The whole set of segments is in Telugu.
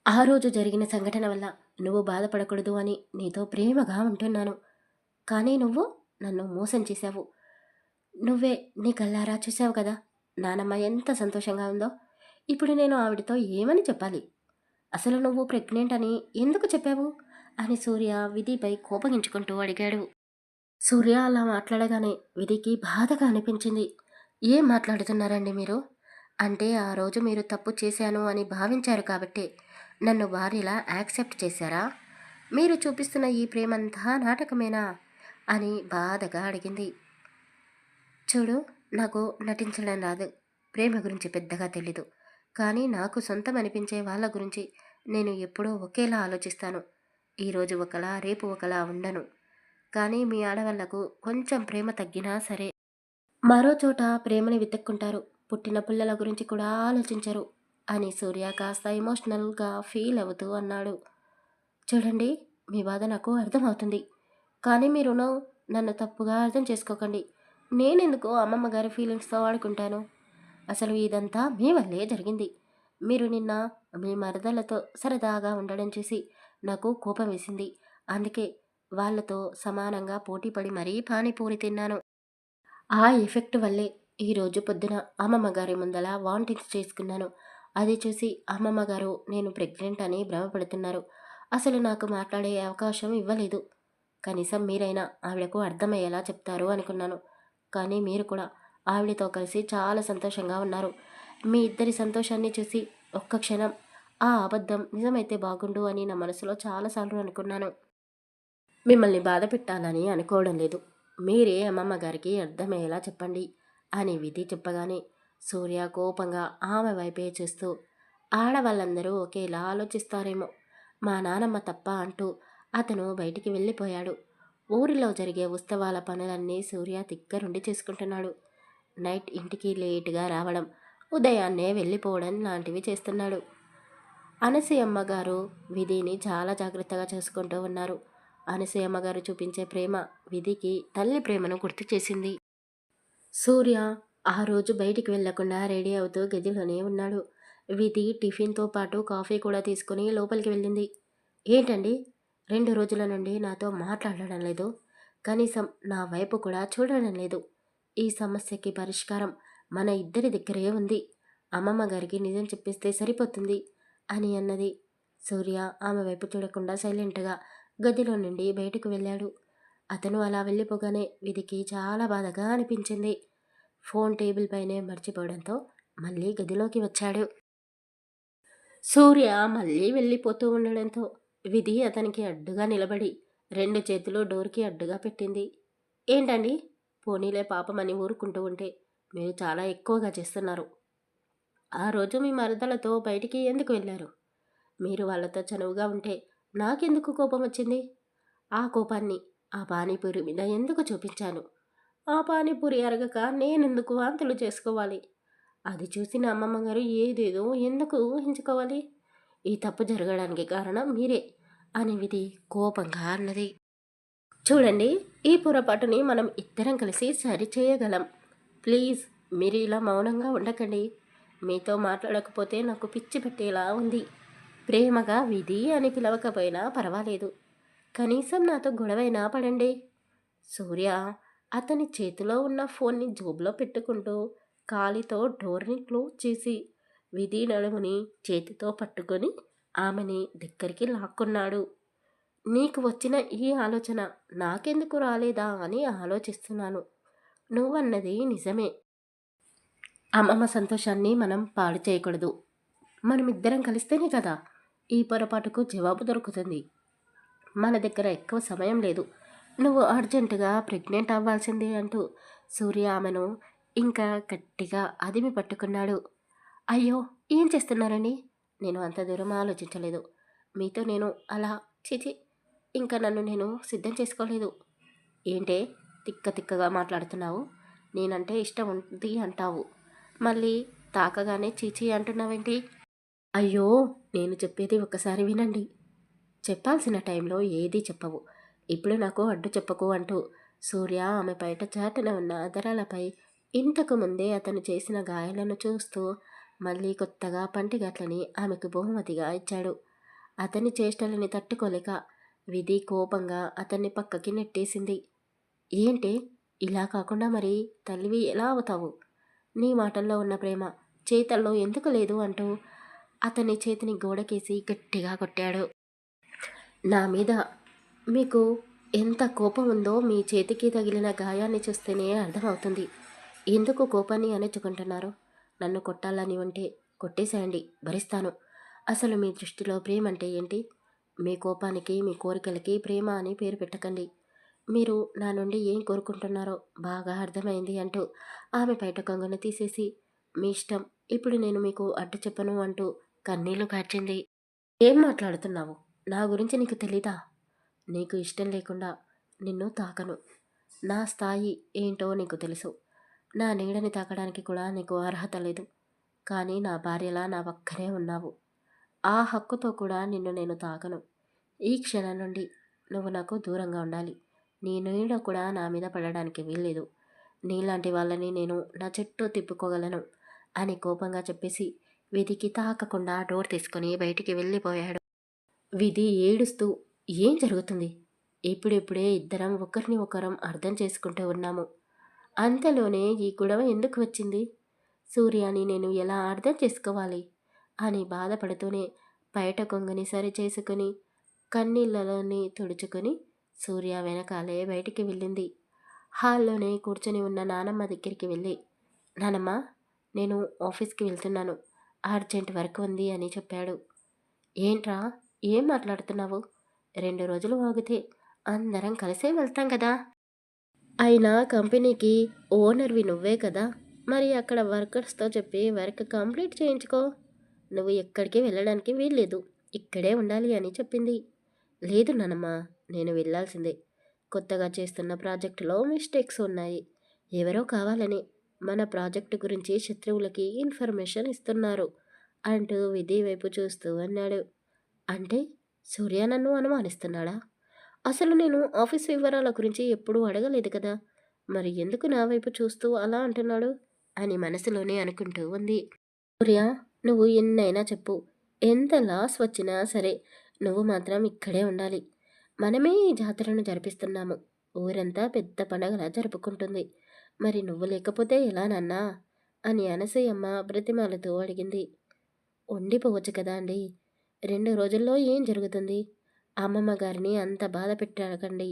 ఆ రోజు జరిగిన సంఘటన వల్ల నువ్వు బాధపడకూడదు అని నీతో ప్రేమగా ఉంటున్నాను. కానీ నువ్వు నన్ను మోసం చేశావు. నువ్వే నీ కళ్ళారా చూసావు కదా నానమ్మ ఎంత సంతోషంగా ఉందో. ఇప్పుడు నేను ఆవిడతో ఏమని చెప్పాలి? అసలు నువ్వు ప్రెగ్నెంట్ అని ఎందుకు చెప్పావు అని సూర్య విధిపై కోపగించుకుంటూ అడిగాడు. సూర్య అలా మాట్లాడగానే విధికి బాధగా అనిపించింది. ఏం మాట్లాడుతున్నారండి మీరు? అంటే ఆ రోజు మీరు తప్పు చేశాను అని భావించారు కాబట్టే నన్ను భార్యలా యాక్సెప్ట్ చేశారా? మీరు చూపిస్తున్న ఈ ప్రేమంతా నాటకమేనా అని బాధగా అడిగింది. చూడు, నాకు నటించడం రాదు, ప్రేమ గురించి పెద్దగా తెలీదు. కానీ నాకు సొంతం అనిపించే వాళ్ళ గురించి నేను ఎప్పుడూ ఒకేలా ఆలోచిస్తాను. ఈరోజు ఒకలా రేపు ఒకలా ఉండను. కానీ మీ ఆడవాళ్లకు కొంచెం ప్రేమ తగ్గినా సరే మరో చోట ప్రేమని వెతుక్కుంటారు. పుట్టిన పిల్లల గురించి కూడా ఆలోచించరు అని సూర్య కాస్త ఎమోషనల్గా ఫీల్ అవుతూ అన్నాడు. చూడండి, మీ బాధ నాకు అర్థమవుతుంది. కానీ మీరు నన్ను తప్పుగా అర్థం చేసుకోకండి. నేనెందుకు అమ్మమ్మ గారి ఫీలింగ్స్తో ఆడుకుంటాను? అసలు ఇదంతా మీ వల్లే జరిగింది. మీరు నిన్న మీ మరదలతో సరదాగా ఉండడం చూసి నాకు కోపం వేసింది. అందుకే వాళ్ళతో సమానంగా పోటీపడి మరీ పానీపూరి తిన్నాను. ఆ ఎఫెక్ట్ వల్లే ఈరోజు పొద్దున అమ్మమ్మ గారి ముందల వాంటింగ్స్ చేసుకున్నాను. అది చూసి అమ్మమ్మ గారు నేను ప్రెగ్నెంట్ అని భ్రమపడుతున్నారు. అసలు నాకు మాట్లాడే అవకాశం ఇవ్వలేదు. కనీసం మీరైనా ఆవిడకు అర్థమయ్యేలా చెప్తారు అనుకున్నాను. కానీ మీరు కూడా ఆవిడతో కలిసి చాలా సంతోషంగా ఉన్నారు. మీ ఇద్దరి సంతోషాన్ని చూసి ఒక్క క్షణం ఆ అబద్ధం నిజమైతే బాగుండు అని నా మనసులో చాలాసార్లు అనుకున్నాను. మిమ్మల్ని బాధ పెట్టాలని అనుకోవడం లేదు. మీరే అమ్మమ్మ గారికి అర్థమయ్యేలా చెప్పండి అని విధి చెప్పగానే సూర్య కోపంగా ఆమె వైపే చూస్తూ, ఆడవాళ్ళందరూ ఒకేలా ఆలోచిస్తారేమో, మా నానమ్మ తప్ప అంటూ అతను బయటికి వెళ్ళిపోయాడు. ఊరిలో జరిగే ఉత్సవాల పనులన్నీ సూర్య తిక్కరుండి చేసుకుంటున్నాడు. నైట్ ఇంటికి లేటుగా రావడం, ఉదయాన్నే వెళ్ళిపోవడం లాంటివి చేస్తున్నాడు. అనసూయమ్మ గారు విధిని చాలా జాగ్రత్తగా చూసుకుంటూ ఉన్నారు. అనసూయమ్మ గారు చూపించే ప్రేమ విధికి తల్లి ప్రేమను గుర్తు చేసింది. సూర్య ఆ రోజు బయటికి వెళ్లకుండా రెడీ అవుతూ గదిలోనే ఉన్నాడు. విధి టిఫిన్తో పాటు కాఫీ కూడా తీసుకుని లోపలికి వెళ్ళింది. ఏంటండి, 2 రోజుల నుండి నాతో మాట్లాడడం లేదు, కనీసం నా వైపు కూడా చూడడం లేదు. ఈ సమస్యకి పరిష్కారం మన ఇద్దరి దగ్గరే ఉంది. అమ్మమ్మ గారికి నిజం చెప్పిస్తే సరిపోతుంది అని అన్నది. సూర్య ఆమె వైపు చూడకుండా సైలెంట్గా గదిలో నుండి బయటకు వెళ్ళాడు. అతను అలా వెళ్ళిపోగానే విధికి చాలా బాధగా అనిపించింది. ఫోన్ టేబుల్ పైనే మర్చిపోవడంతో మళ్ళీ గదిలోకి వచ్చాడు. సూర్య మళ్ళీ వెళ్ళిపోతూ ఉండడంతో విధి అతనికి అడ్డుగా నిలబడి 2 చేతులు డోర్కి అడ్డుగా పెట్టింది. ఏంటండి, పోనీలే పాపమని ఊరుకుంటూ ఉంటే మీరు చాలా ఎక్కువగా చేస్తున్నారు. ఆ రోజు మీ మరదలతో బయటికి ఎందుకు వెళ్ళారు? మీరు వాళ్ళతో చనువుగా ఉంటే నాకెందుకు కోపం వచ్చింది? ఆ కోపాన్ని ఆ పానీపూరి మీద ఎందుకు చూపించాను? ఆ పానీపూరి అరగక నేనెందుకు వాంతులు చేసుకోవాలి? అది చూసిన అమ్మమ్మ గారు ఏదేదో ఎందుకు ఊహించుకోవాలి? ఈ తప్పు జరగడానికి కారణం మీరే అని విధి కోపంగా అన్నది. చూడండి, ఈ పొరపాటుని మనం ఇద్దరం కలిసి సరిచేయగలం. ప్లీజ్ మీరు ఇలా మౌనంగా ఉండకండి. మీతో మాట్లాడకపోతే నాకు పిచ్చి పెట్టేలా ఉంది. ప్రేమగా విధి అని పిలవకపోయినా పర్వాలేదు, కనీసం నాతో గొడవైనా పడండి. సూర్య అతని చేతిలో ఉన్న ఫోన్ని జోబులో పెట్టుకుంటూ కాలితో డోర్ని క్లోజ్ చేసి విధి నడుముని చేతితో పట్టుకొని ఆమెని దగ్గరికి లాక్కున్నాడు. నీకు వచ్చిన ఈ ఆలోచన నాకెందుకు రాలేదా అని ఆలోచిస్తున్నాను. నువ్వన్నది నిజమే. అమ్మమ్మ సంతోషాన్ని మనం పాడు చేయకూడదు. మనమిద్దరం కలిస్తేనే కదా ఈ పొరపాటుకు జవాబు దొరుకుతుంది. మన దగ్గర ఎక్కువ సమయం లేదు. నువ్వు అర్జెంటుగా ప్రెగ్నెంట్ అవ్వాల్సిందే అంటూ సూర్య ఆమెను ఇంకా గట్టిగా అదిమి పట్టుకున్నాడు. అయ్యో, ఏం చేస్తున్నారండి? నేను అంత దూరం ఆలోచించలేదు. మీతో నేను అలా చిచి ఇంకా నన్ను నేను సిద్ధం చేసుకోలేదు. ఏంటే తిక్క తిక్కగా మాట్లాడుతున్నావు? నేనంటే ఇష్టం ఉంది అంటావు, మళ్ళీ తాకగానే చీచి అంటున్నావేంటి? అయ్యో, నేను చెప్పేది ఒక్కసారి వినండి. చెప్పాల్సిన టైంలో ఏదీ చెప్పవు. ఇప్పుడు నాకు అడ్డు చెప్పకు అంటూ సూర్య ఆమె బయట చాటున ఉన్న అదరాలపై ఇంతకు ముందే అతను చేసిన గాయాలను చూస్తూ మళ్ళీ కొత్తగా పంటిగట్లని ఆమెకు బహుమతిగా ఇచ్చాడు. అతని చేష్టలని తట్టుకోలేక విధి కోపంగా అతన్ని పక్కకి నెట్టేసింది. ఏంటి, ఇలా కాకుండా మరి తల్లివి ఎలా అవుతావు? నీ మాటల్లో ఉన్న ప్రేమ చేతల్లో ఎందుకు లేదు అంటూ అతని చేతిని గోడకేసి గట్టిగా కొట్టాడు. నా మీద మీకు ఎంత కోపం ఉందో మీ చేతికి తగిలిన గాయాన్ని చూస్తేనే అర్థమవుతుంది. ఎందుకు కోపాన్ని అణచుకుంటున్నారు? నన్ను కొట్టాలని ఉంటే కొట్టేసేయండి, భరిస్తాను. అసలు మీ దృష్టిలో ప్రేమ అంటే ఏంటి? మీ కోపానికి మీ కోరికలకి ప్రేమ అని పేరు పెట్టకండి. మీరు నా నుండి ఏం కోరుకుంటున్నారో బాగా అర్థమైంది అంటూ ఆమె బయట కొంగును తీసేసి, మీ ఇష్టం, ఇప్పుడు నేను మీకు అడ్డు చెప్పను అంటూ కన్నీళ్లు కార్చింది. ఏం మాట్లాడుతున్నావు? నా గురించి నీకు తెలీదా? నీకు ఇష్టం లేకుండా నిన్ను తాకను. నా స్థాయి ఏంటో నీకు తెలుసు. నా నీడని తాకడానికి కూడా నీకు అర్హత లేదు. కానీ నా భార్యలా నా పక్కనే ఉన్నావు. ఆ హక్కుతో కూడా నిన్ను నేను తాకను. ఈ క్షణం నుండి నువ్వు నాకు దూరంగా ఉండాలి. నీ నీడ కూడా నా మీద పడడానికి వీల్లేదు. నీలాంటి వాళ్ళని నేను నా చుట్టూ తిప్పుకోగలను అని కోపంగా చెప్పేసి విధికి తాకకుండా డోర్ తీసుకొని బయటికి వెళ్ళిపోయాడు. విధి ఏడుస్తూ, ఏం జరుగుతుంది? ఇప్పుడిప్పుడే ఇద్దరం ఒకరిని ఒకరం అర్థం చేసుకుంటూ ఉన్నాము. అంతలోనే ఈ గొడవ ఎందుకు వచ్చింది? సూర్యాని నేను ఎలా అర్థం చేసుకోవాలి అని బాధపడుతూనే బయట కొంగని సరి చేసుకుని కన్నీళ్ళలోని తుడుచుకొని సూర్య వెనకాలే బయటికి వెళ్ళింది. హాల్లోనే కూర్చొని ఉన్న నానమ్మ దగ్గరికి వెళ్ళి, నానమ్మ, నేను ఆఫీస్కి వెళ్తున్నాను, అర్జెంట్ వర్క్ ఉంది అని చెప్పాడు. ఏంట్రా, ఏం మాట్లాడుతున్నావు? 2 రోజులు ఆగితే అందరం కలిసే వెళ్తాం కదా. అయినా కంపెనీకి ఓనర్వి నువ్వే కదా. మరి అక్కడ వర్కర్స్తో చెప్పి వర్క్ కంప్లీట్ చేయించుకో. నువ్వు ఎక్కడికి వెళ్ళడానికి వీల్లేదు, ఇక్కడే ఉండాలి అని చెప్పింది. లేదు నానమ్మ, నేను వెళ్ళాల్సిందే. కొత్తగా చేస్తున్న ప్రాజెక్టులో మిస్టేక్స్ ఉన్నాయి. ఎవరో కావాలని మన ప్రాజెక్టు గురించి శత్రువులకి ఇన్ఫర్మేషన్ ఇస్తున్నారు అంటూ విధి వైపు చూస్తూ అన్నాడు. అంటే సూర్య నన్ను అనుమానిస్తున్నాడా? అసలు నేను ఆఫీస్ వివరాల గురించి ఎప్పుడూ అడగలేదు కదా. మరి ఎందుకు నా వైపు చూస్తూ అలా అంటున్నాడు అని మనసులోనే అనుకుంటూ ఉంది. సూర్య, నువ్వు ఎన్నైనా చెప్పు, ఎంత లాస్ వచ్చినా సరే నువ్వు మాత్రం ఇక్కడే ఉండాలి. మనమే ఈ జాతరను జరిపిస్తున్నాము. ఊరంతా పెద్ద పండగలా జరుపుకుంటుంది. మరి నువ్వు లేకపోతే ఎలా నాన్నా అని అనసూయమ్మ బ్రతిమాలతో అడిగింది. ఉండిపోవచ్చు కదా అండి. 2 రోజుల్లో ఏం జరుగుతుంది? అమ్మమ్మ గారిని అంత బాధ పెట్టకండి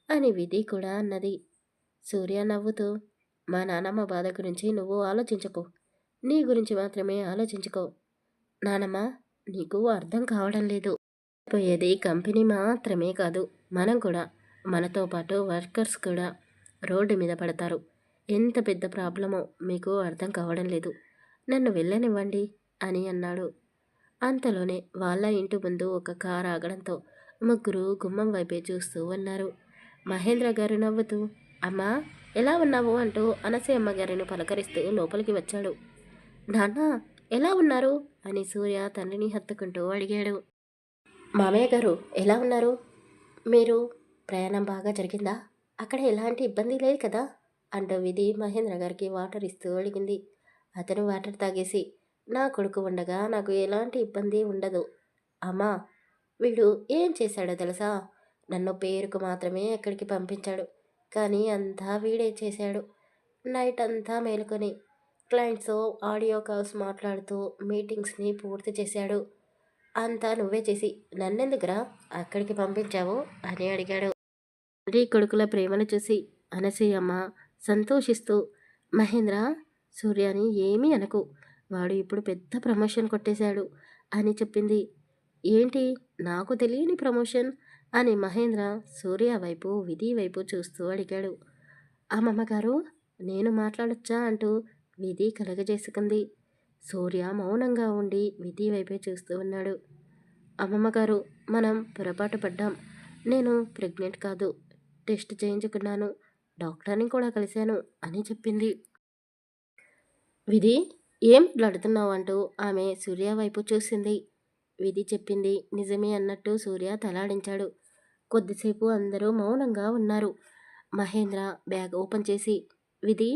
అని విధి కూడా అన్నది. సూర్య నవ్వుతూ, మా నానమ్మ బాధ గురించి నువ్వు ఆలోచించకు. నీ గురించి మాత్రమే ఆలోచించుకో. నానమ్మ, నీకు అర్థం కావడం లేదు. పోయేది కంపెనీ మాత్రమే కాదు, మనం కూడా, మనతో పాటు వర్కర్స్ కూడా రోడ్డు మీద పడతారు. ఎంత పెద్ద ప్రాబ్లమో మీకు అర్థం కావడం లేదు. నన్ను వెళ్ళనివ్వండి అని అన్నాడు. అంతలోనే వాళ్ళ ఇంటి ముందు ఒక కారు ఆగడంతో ముగ్గురు గుమ్మం వైపే చూస్తూ ఉన్నారు. మహేంద్ర గారు నవ్వుతూ, అమ్మా, ఎలా ఉన్నావు అంటూ అనసూయమ్మ గారిని పలకరిస్తూ లోపలికి వచ్చాడు. నాన్న, ఎలా ఉన్నారు అని సూర్య తండ్రిని హత్తుకుంటూ అడిగాడు. మామయ్య గారు ఎలా ఉన్నారు? మీరు ప్రయాణం బాగా జరిగిందా? అక్కడ ఎలాంటి ఇబ్బంది లేదు కదా అంటూ విధి మహేంద్ర గారికి వాటర్ ఇస్తూ అడిగింది. అతను వాటర్ తాగేసి, నా కొడుకు ఉండగా నాకు ఎలాంటి ఇబ్బంది ఉండదు అమ్మా. వీడు ఏం చేశాడో తెలుసా? నన్ను పేరుకు మాత్రమే ఎక్కడికి పంపించాడు, కానీ అంతా వీడే చేశాడు. నైట్ అంతా మేలుకొని క్లయింట్స్తో ఆడియో కాల్స్ మాట్లాడుతూ మీటింగ్స్ని పూర్తి చేశాడు. అంతా నువ్వే చేసి నన్నెందుకురా అక్కడికి పంపించావు అని అడిగాడు. తండ్రి కొడుకుల ప్రేమను చూసి అనసూయమ్మ సంతోషిస్తూ, మహేంద్ర, సూర్యాని ఏమీ అనకు, వాడు ఇప్పుడు పెద్ద ప్రమోషన్ కొట్టేశాడు అని చెప్పింది. ఏంటి, నాకు తెలియని ప్రమోషన్ అని మహేంద్ర సూర్య వైపు విధి వైపు చూస్తూ అడిగాడు. అమ్మమ్మ గారు, నేను మాట్లాడొచ్చా అంటూ విధి కలగజేసుకుంది. సూర్య మౌనంగా ఉండి విధి వైపే చూస్తూ ఉన్నాడు. అమ్మమ్మగారు, మనం పొరపాటు పడ్డాం. నేను ప్రెగ్నెంట్ కాదు, టెస్ట్ చేయించుకున్నాను, డాక్టర్ని కూడా కలిశాను అని చెప్పింది. విధి, ఏం మాట్లాడుతున్నావు అంటూ ఆమె సూర్య వైపు చూసింది. విధి చెప్పింది నిజమే అన్నట్టు సూర్య తలాడించాడు. కొద్దిసేపు అందరూ మౌనంగా ఉన్నారు. మహేంద్ర బ్యాగ్ ఓపెన్ చేసి, విధి,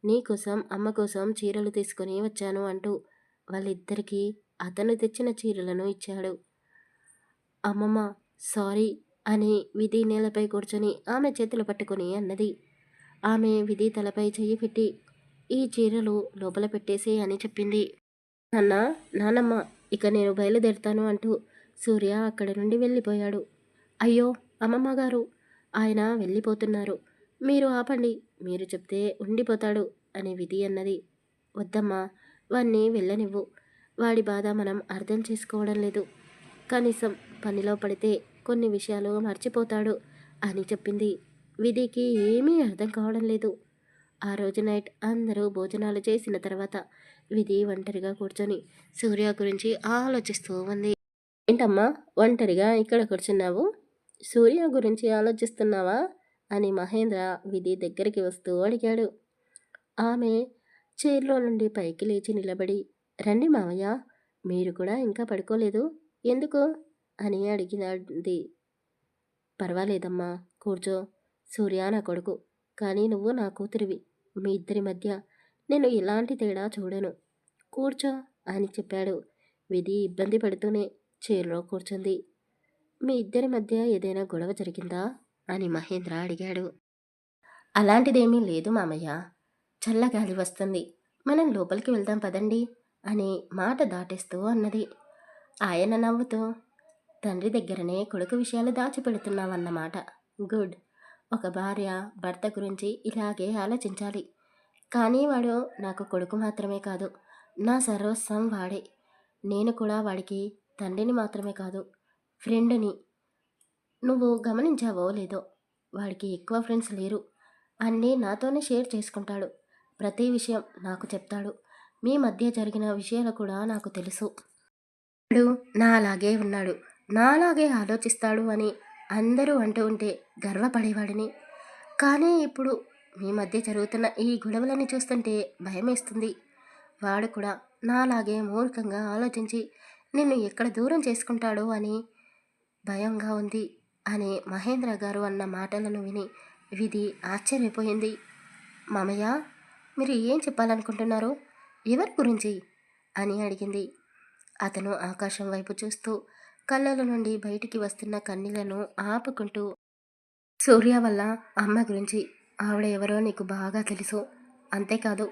నీకోసం అమ్మ కోసం చీరలు తీసుకొని వచ్చాను అంటూ వాళ్ళిద్దరికీ అతను తెచ్చిన చీరలను ఇచ్చాడు. అమ్మమ్మ సారీ అని విధి నేలపై కూర్చొని ఆమె చేతులు పట్టుకుని అన్నది. ఆమె విధి తలపై చెయ్యి పెట్టి ఈ చీరలు లోపల పెట్టేసి అని చెప్పింది. నాన్న, నానమ్మ, ఇక నేను బయలుదేరుతాను అంటూ సూర్య అక్కడి నుండి వెళ్ళిపోయాడు. అయ్యో అమ్మమ్మ గారు, ఆయన వెళ్ళిపోతున్నారు, మీరు ఆపండి, మీరు చెప్తే ఉండిపోతాడు అని విధి అన్నది. వద్దమ్మా, వాణ్ణి వెళ్ళనివ్వు, వాడి బాధ మనం అర్థం చేసుకోవడం లేదు, కనీసం పనిలో పడితే కొన్ని విషయాలు మర్చిపోతాడు అని చెప్పింది. విధికి ఏమీ అర్థం కావడం లేదు. ఆ రోజు నైట్ అందరూ భోజనాలు చేసిన తర్వాత విధి ఒంటరిగా కూర్చొని సూర్య గురించి ఆలోచిస్తూ ఉంది. ఏంటమ్మా ఒంటరిగా ఇక్కడ కూర్చున్నావు, సూర్య గురించి ఆలోచిస్తున్నావా అని మహేంద్ర విధి దగ్గరికి వస్తూ అడిగాడు. ఆమె చైర్లో నుండి పైకి లేచి నిలబడి, రండి మావయ్య, మీరు కూడా ఇంకా పడుకోలేదు ఎందుకు అని అడిగినది. పర్వాలేదమ్మా, కూర్చో, సూర్య నా కొడుకు, కానీ నువ్వు నా కూతురివి, మీ ఇద్దరి మధ్య నేను ఎలాంటి తేడా చూడను, కూర్చో అని చెప్పాడు. విధి ఇబ్బంది పడుతూనే చైర్లో కూర్చుంది. మీ ఇద్దరి మధ్య ఏదైనా గొడవ జరిగిందా అని మహేంద్ర అడిగాడు. అలాంటిదేమీ లేదు మామయ్య, చల్లగాలి వస్తుంది, మనం లోపలికి వెళ్దాం పదండి అని మాట దాటేస్తూ అన్నది. ఆయన నవ్వుతూ, తండ్రి దగ్గరనే కొడుకు విషయాలు దాచిపెడుతున్నావన్నమాట, గుడ్, ఒక భార్య భర్త గురించి ఇలాగే ఆలోచించాలి, కానీ వాడు నాకు కొడుకు మాత్రమే కాదు, నా సర్వస్వం వాడే, నేను కూడా వాడికి తండ్రిని మాత్రమే కాదు, ఫ్రెండ్ని. నువ్వు గమనించావో లేదో, వాడికి ఎక్కువ ఫ్రెండ్స్ లేరు, అన్నీ నాతోనే షేర్ చేసుకుంటాడు, ప్రతి విషయం నాకు చెప్తాడు, మీ మధ్య జరిగిన విషయాలు కూడా నాకు తెలుసు. వాడు నాలాగే ఉన్నాడు, నాలాగే ఆలోచిస్తాడు అని అందరూ అంటూ ఉంటే గర్వపడేవాడిని, కానీ ఇప్పుడు మీ మధ్య జరుగుతున్న ఈ గొడవలని చూస్తుంటే భయమేస్తుంది. వాడు కూడా నాలాగే మూర్ఖంగా ఆలోచించి నిన్ను ఎక్కడ దూరం చేసుకుంటాడో అని భయంగా ఉంది అని మహేంద్ర గారు అన్న మాటలను విని విధి ఆశ్చర్యపోయింది. మామయ్య, మీరు ఏం చెప్పాలనుకుంటున్నారు, ఎవరి గురించి అని అడిగింది. అతను ఆకాశం వైపు చూస్తూ కళ్ళల నుండి బయటికి వస్తున్న కన్నీళ్లను ఆపుకుంటూ, సూర్య వల్ల అమ్మ గురించి, ఆవిడ ఎవరో నీకు బాగా తెలుసు, అంతేకాదు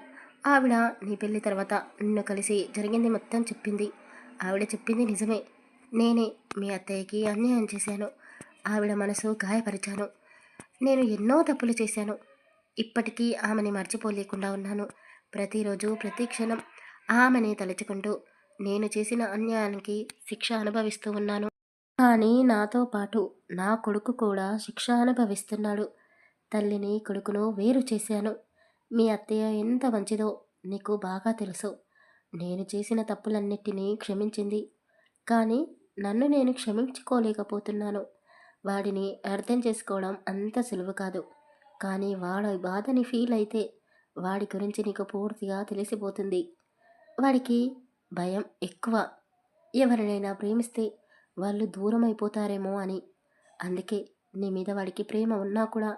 ఆవిడ నీ పెళ్లి తర్వాత నిన్ను కలిసి జరిగింది మొత్తం చెప్పింది, ఆవిడ చెప్పింది నిజమే, నేనే మీ అత్తయ్యకి అన్యాయం చేశాను, ఆవిడ మనసు గాయపరిచాను, నేను ఎన్నో తప్పులు చేశాను, ఇప్పటికీ ఆమెని మర్చిపోలేకుండా ఉన్నాను, ప్రతిరోజు ప్రతి క్షణం ఆమెని తలుచుకుంటూ నేను చేసిన అన్యాయానికి శిక్ష అనుభవిస్తూ ఉన్నాను, కానీ నాతో పాటు నా కొడుకు కూడా శిక్ష అనుభవిస్తున్నాడు, తల్లిని కొడుకును వేరు చేశాను, మీ అత్తయ్య ఎంత మంచిదో నీకు బాగా తెలుసు, నేను చేసిన తప్పులన్నిటినీ క్షమించింది, కానీ నన్ను నేను క్షమించుకోలేకపోతున్నాను, వాడిని అర్థం చేసుకోవడం అంత సులువు కాదు, కానీ వాడి బాధని ఫీల్ అయితే వాడి గురించి నీకు పూర్తిగా తెలిసిపోతుంది, వాడికి భయం ఎక్కువ, ఎవరినైనా ప్రేమిస్తే వాళ్ళు దూరం అయిపోతారేమో అని, అందుకే నీ మీద వాడికి ప్రేమ ఉన్నా కూడా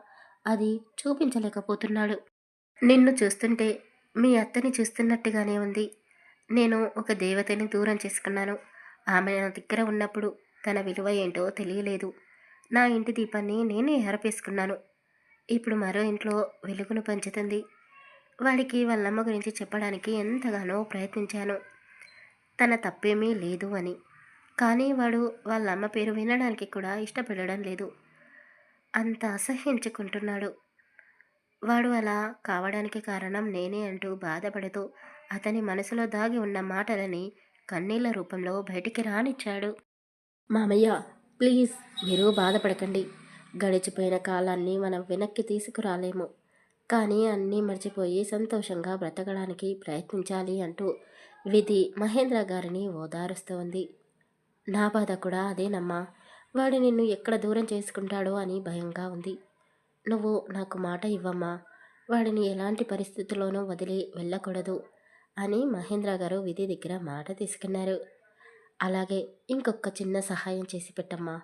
అది చూపించలేకపోతున్నాడు, నిన్ను చూస్తుంటే మీ అత్తని చూస్తున్నట్టుగానే ఉంది, నేను ఒక దేవతని దూరం చేసుకున్నాను, ఆమె నా దగ్గర ఉన్నప్పుడు తన విలువ ఏంటో తెలియలేదు, నా ఇంటి దీపాన్ని నేనే ఆర్పేసుకున్నాను, ఇప్పుడు మరో ఇంట్లో వెలుగును పంచుతుంది, వాడికి వాళ్ళమ్మ గురించి చెప్పడానికి ఎంతగానో ప్రయత్నించాను, తన తప్పేమీ లేదు అని, కానీ వాడు వాళ్ళమ్మ పేరు వినడానికి కూడా ఇష్టపడడం లేదు, అంత అసహ్యించుకుంటున్నాడు, వాడు అలా కావడానికి కారణం నేనే అంటూ బాధపడుతూ అతని మనసులో దాగి ఉన్న మాటలని కన్నీళ్ల రూపంలో బయటికి రానిచ్చాడు. మామయ్య, ప్లీజ్ మీరు బాధపడకండి, గడిచిపోయిన కాలాన్ని మనం వెనక్కి తీసుకురాలేము, కానీ అన్నీ మర్చిపోయి సంతోషంగా బ్రతకడానికి ప్రయత్నించాలి అంటూ విధి మహేంద్ర గారిని ఓదారుస్తూ ఉంది. నా బాధ కూడా అదేనమ్మా, వాడు నిన్ను ఎక్కడ దూరం చేసుకుంటాడో అని భయంగా ఉంది, నువ్వు నాకు మాట ఇవ్వమ్మా, వాడిని ఎలాంటి పరిస్థితుల్లోనూ వదిలి వెళ్ళకూడదు అని మహేంద్ర గారు విధి దగ్గర మాట తీసుకున్నారు. అలాగే ఇంకొక చిన్న సహాయం చేసి పెట్టమ్మా,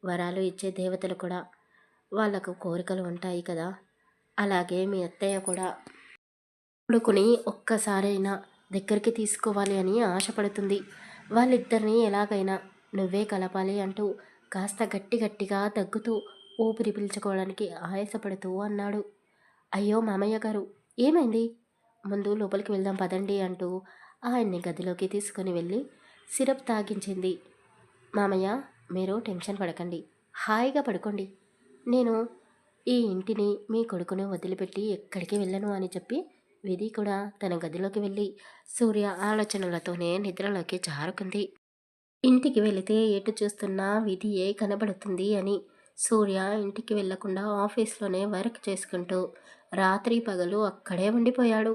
వరాలు ఇచ్చే దేవతలు కూడా వాళ్ళకు కోరికలు ఉంటాయి కదా, అలాగే మీ అత్తయ్య కూడా కొడుకుని ఒక్కసారైనా దగ్గరికి తీసుకోవాలి అని ఆశపడుతుంది, వాళ్ళిద్దరినీ ఎలాగైనా నువ్వే కలపాలి అంటూ కాస్త గట్టి గట్టిగా దగ్గుతూ ఊపిరి పీల్చుకోవడానికి ఆయాసపడుతూ అన్నాడు. అయ్యో మామయ్య గారు, ఏమైంది? ముందు లోపలికి వెళ్దాం పదండి అంటూ ఆయన్ని గదిలోకి తీసుకుని వెళ్ళి సిరప్ తాగించింది. మామయ్య, మీరు టెన్షన్ పడకండి, హాయిగా పడుకోండి. నేను ఈ ఇంటిని మీ కొడుకును వదిలిపెట్టి ఎక్కడికి వెళ్ళను అని చెప్పి విధి కూడా తన గదిలోకి వెళ్ళి సూర్య ఆలోచనలతోనే నిద్రలోకి జారుకుంది. ఇంటికి వెళితే ఎటు చూస్తున్నా విధియే కనబడుతుంది అని సూర్య ఇంటికి వెళ్లకుండా ఆఫీస్లోనే వర్క్ చేసుకుంటూ రాత్రి పగలు అక్కడే ఉండిపోయాడు.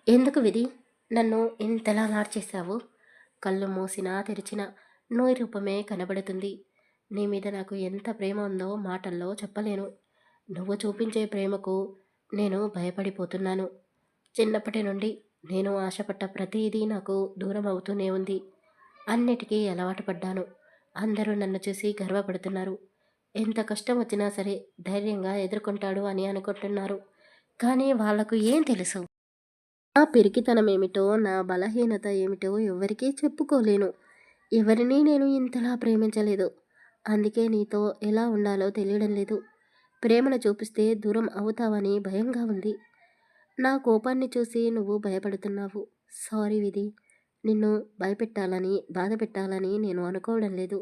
ఎందుకు విధి నన్ను ఇంతలా మార్చేశావు? కళ్ళు మూసినా తెరిచినా నీ రూపమే కనబడుతుంది. నీ మీద నాకు ఎంత ప్రేమ ఉందో మాటల్లో చెప్పలేను. నువ్వు చూపించే ప్రేమకు నేను భయపడిపోతున్నాను. చిన్నప్పటి నుండి నేను ఆశపడ్డ ప్రతిదీ నాకు దూరం అవుతూనే ఉంది. అన్నిటికీ అలవాటు పడ్డాను. అందరూ నన్ను చూసి గర్వపడుతున్నారు. ఎంత కష్టం వచ్చినా సరే ధైర్యంగా ఎదుర్కొంటాడు అని అనుకుంటున్నారు. కానీ వాళ్లకు ఏం తెలుసు? నా పిరికితనమేమిటో, నా బలహీనత ఏమిటో ఎవరికీ చెప్పుకోలేను. ఎవరినీ నేను ఇంతలా ప్రేమించలేదు. అందుకే నీతో ఎలా ఉండాలో తెలియడం లేదు. ప్రేమను చూపిస్తే దూరం అవుతావని భయంగా ఉంది. నా కోపాన్ని చూసి నువ్వు భయపడుతున్నావు. సారీ విధి. నిన్ను భయపెట్టాలని, బాధ పెట్టాలని నేను అనుకోవడం లేదు.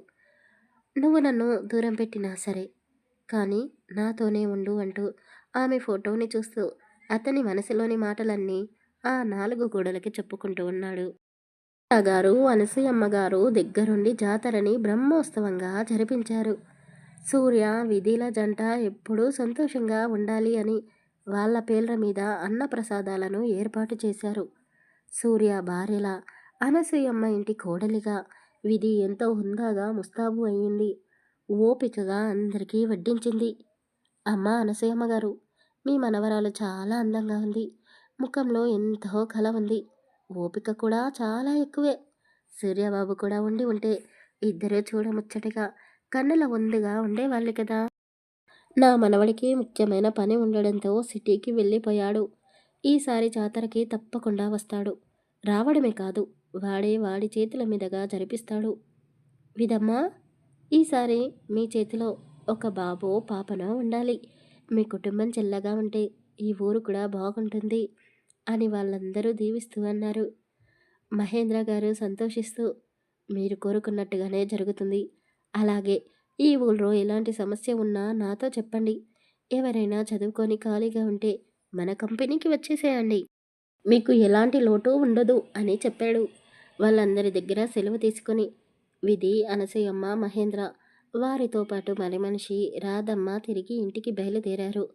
నువ్వు నన్ను దూరం పెట్టినా సరే, కానీ నాతోనే ఉండు అంటూ ఆమె ఫోటోని చూస్తూ అతని మనసులోని మాటలన్నీ ఆ 4 గోడలకి చెప్పుకుంటూ ఉన్నాడు. గారు, అనసూయమ్మ గారు దగ్గరుండి జాతరని బ్రహ్మోత్సవంగా జరిపించారు. సూర్య, విధిల జంట ఎప్పుడూ సంతోషంగా ఉండాలి అని వాళ్ళ పేర్ల మీద అన్నప్రసాదాలను ఏర్పాటు చేశారు. సూర్య భార్యలా, అనసూయమ్మ ఇంటి కోడలిగా విధి ఎంతో హుందాగా ముస్తాబు అయ్యింది. ఓపికగా అందరికీ వడ్డించింది. అమ్మా అనసూయమ్మ గారు, మీ మనవరాలు చాలా అందంగా ఉంది. ముఖంలో ఎంతో కళ ఉంది. ఓపిక కూడా చాలా ఎక్కువే. సూర్యబాబు కూడా ఉండి ఉంటే ఇద్దరూ చూడముచ్చటగా కన్నుల ముందుగా ఉండేవాళ్ళు కదా. నా మనవడికి ముఖ్యమైన పని ఉండడంతో సిటీకి వెళ్ళిపోయాడు. ఈసారి జాతరకి తప్పకుండా వస్తాడు. రావడమే కాదు, వాడే వాడి చేతుల మీదుగా జరిపిస్తాడు. విధమ్మా, ఈసారి మీ చేతిలో ఒక బాబో పాపనో ఉండాలి. మీ కుటుంబం చల్లగా ఉంటే ఈ ఊరు కూడా బాగుంటుంది అని వాళ్ళందరూ దీవిస్తూ అన్నారు. మహేంద్ర గారు సంతోషిస్తూ, మీరు కోరుకున్నట్టుగానే జరుగుతుంది. అలాగే ఈ ఊళ్ళో ఎలాంటి సమస్య ఉన్నా నాతో చెప్పండి. ఎవరైనా చదువుకొని ఖాళీగా ఉంటే మన కంపెనీకి వచ్చేసేయండి. మీకు ఎలాంటి లోటు ఉండదు అని చెప్పాడు. వాళ్ళందరి దగ్గర సెలవు తీసుకొని విధి, అనసూయమ్మ, మహేంద్ర, వారితో పాటు మరి మనిషి రాధమ్మ తిరిగి ఇంటికి బయలుదేరారు.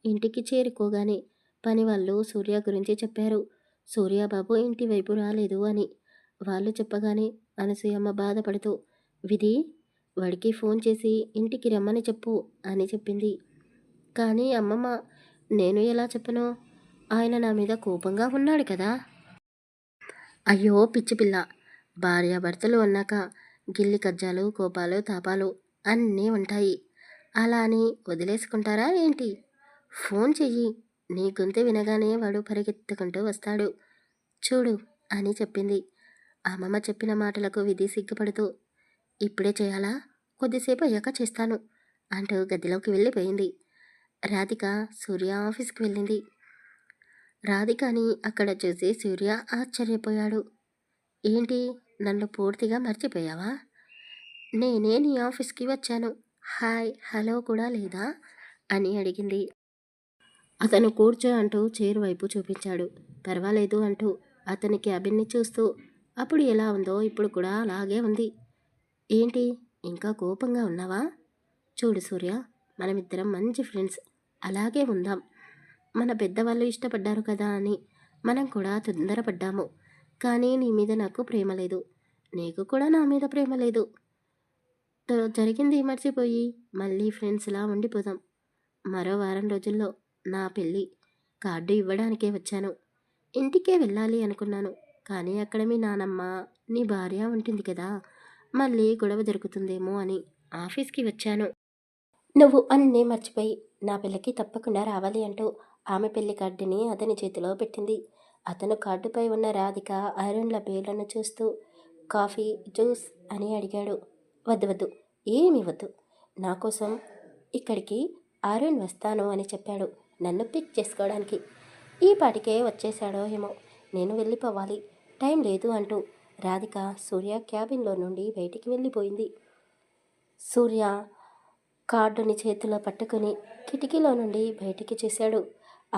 ఇంటికి చేరుకోగానే పనివాళ్ళు సూర్య గురించి చెప్పారు. సూర్యబాబు ఇంటి వైపు రాలేదు అని. వాళ్ళు చెప్పగానే అనసూయమ్మ బాధపడుతూ, విధి, వాడికి ఫోన్ చేసి ఇంటికి రమ్మని చెప్పు అని చెప్పింది. కానీ అమ్మమ్మ, నేను ఎలా చెప్పను? ఆయన నా మీద కోపంగా ఉన్నాడు కదా. అయ్యో పిచ్చిపిల్ల, భార్యాభర్తలు అన్నాక గిల్లి కజ్జాలు, కోపాలు, తాపాలు అన్నీ ఉంటాయి. అలా అని వదిలేసుకుంటారా ఏంటి? ఫోన్ చెయ్యి. నీ గొంతు వినగానే వాడు పరిగెత్తుకుంటూ వస్తాడు చూడు అని చెప్పింది. అమ్మమ్మ చెప్పిన మాటలకు విధి సిగ్గుపడుతూ, ఇప్పుడే చేయాలా? కొద్దిసేపు అయ్యాక చేస్తాను అంటూ గదిలోకి వెళ్ళిపోయింది. రాధిక సూర్య ఆఫీస్కి వెళ్ళింది. రాధికని అక్కడ చూసి సూర్య ఆశ్చర్యపోయాడు. ఏంటి, నన్ను పూర్తిగా మర్చిపోయావా? నేనే నీ ఆఫీస్కి వచ్చాను. హాయ్ హలో కూడా లేదా అని అడిగింది. అతను కూర్చో అంటూ చైర్ వైపు చూపించాడు. పర్వాలేదు అంటూ అతని క్యాబిన్ని చూస్తూ, అప్పుడు ఎలా ఉందో ఇప్పుడు కూడా అలాగే ఉంది. ఏంటి, ఇంకా కోపంగా ఉన్నావా? చూడు సూర్య, మనమిద్దరం మంచి ఫ్రెండ్స్, అలాగే ఉందాం. మన పెద్దవాళ్ళు ఇష్టపడ్డారు కదా అని మనం కూడా తొందరపడ్డాము. కానీ నీ మీద నాకు ప్రేమ లేదు, నీకు కూడా నా మీద ప్రేమ లేదు. జరిగింది మర్చిపోయి మళ్ళీ ఫ్రెండ్స్లా ఉండిపోదాం. మరో వారం రోజుల్లో నా పెళ్ళి, కార్డు ఇవ్వడానికే వచ్చాను. ఇంటికే వెళ్ళాలి అనుకున్నాను, కానీ అక్కడ మీ నానమ్మ, నీ భార్య ఉంటుంది కదా, మళ్ళీ గొడవ జరుగుతుందేమో అని ఆఫీస్కి వచ్చాను. నువ్వు అన్నీ మర్చిపోయి నా పెళ్ళికి తప్పకుండా రావాలి అంటూ ఆమె పెళ్లి కార్డుని అతని చేతిలో పెట్టింది. అతను కార్డుపై ఉన్న రాధిక, అరుణ్ల పేర్లను చూస్తూ కాఫీ, జ్యూస్ అని అడిగాడు. వద్దు వద్దు, ఏమీ వద్దు. నా కోసం ఇక్కడికి అరుణ్ వస్తాను అని చెప్పాడు నన్ను పిక్ చేసుకోవడానికి. ఈ పాటికే వచ్చేసాడో ఏమో, నేను వెళ్ళిపోవాలి, టైం లేదు అంటూ రాధిక సూర్య క్యాబిన్లో నుండి బయటికి వెళ్ళిపోయింది. సూర్య కార్డుని చేతిలో పట్టుకుని కిటికీలో నుండి బయటికి చూశాడు.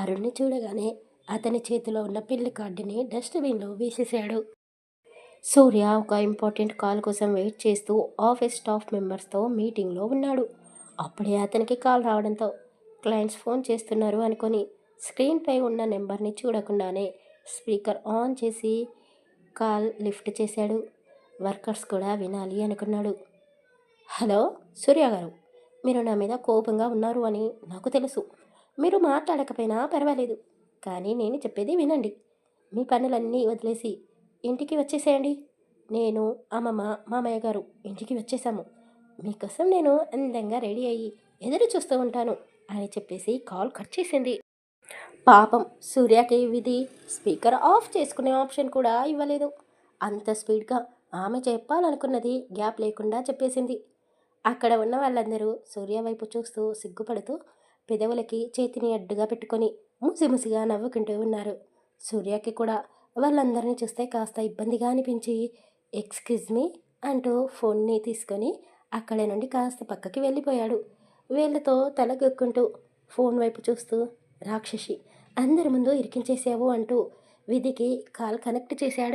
అరుణ్ని చూడగానే అతని చేతిలో ఉన్న పెళ్లి కార్డుని డస్ట్బిన్లో వేసేశాడు. సూర్య ఒక ఇంపార్టెంట్ కాల్ కోసం వెయిట్ చేస్తూ ఆఫీస్ స్టాఫ్ మెంబర్స్తో మీటింగ్లో ఉన్నాడు. అప్పుడే అతనికి కాల్ రావడంతో క్లయింట్స్ ఫోన్ చేస్తున్నారు అనుకొని స్క్రీన్పై ఉన్న నెంబర్ని చూడకుండానే స్పీకర్ ఆన్ చేసి కాల్ లిఫ్ట్ చేశాడు. వర్కర్స్ కూడా వినాలి అనుకున్నాడు. హలో సూర్య గారు, మీరు నా మీద కోపంగా ఉన్నారు అని నాకు తెలుసు. మీరు మాట్లాడకపోయినా పర్వాలేదు, కానీ నేను చెప్పేది వినండి. మీ పనులన్నీ వదిలేసి ఇంటికి వచ్చేసేయండి. నేను అమ్మమ్మ మామయ్య గారు ఇంటికి వచ్చేసాము. మీకోసం నేను అందంగా రెడీ అయ్యి ఎదురు చూస్తూ ఉంటాను అని చెప్పేసి కాల్ కట్ చేసింది. పాపం సూర్యకి విధి స్పీకర్ ఆఫ్ చేసుకునే ఆప్షన్ కూడా ఇవ్వలేదు. అంత స్పీడ్గా ఆమె చెప్పాలనుకున్నది గ్యాప్ లేకుండా చెప్పేసింది. అక్కడ ఉన్న వాళ్ళందరూ సూర్య వైపు చూస్తూ సిగ్గుపడుతూ పెదవులకి చేతిని అడ్డుగా పెట్టుకొని ముసిముసిగా నవ్వుకుంటూ ఉన్నారు. సూర్యకి కూడా వాళ్ళందరినీ చూస్తే కాస్త ఇబ్బందిగా అనిపించి ఎక్స్క్యూజ్ మీ అంటూ ఫోన్ని తీసుకొని అక్కడి నుండి కాస్త పక్కకి వెళ్ళిపోయాడు. వీళ్ళతో తలగొక్కుంటూ ఫోన్ వైపు చూస్తూ రాక్షసి, అందరి ముందు ఇరికించేసావు అంటూ విధికి కాల్ కనెక్ట్ చేశాడు.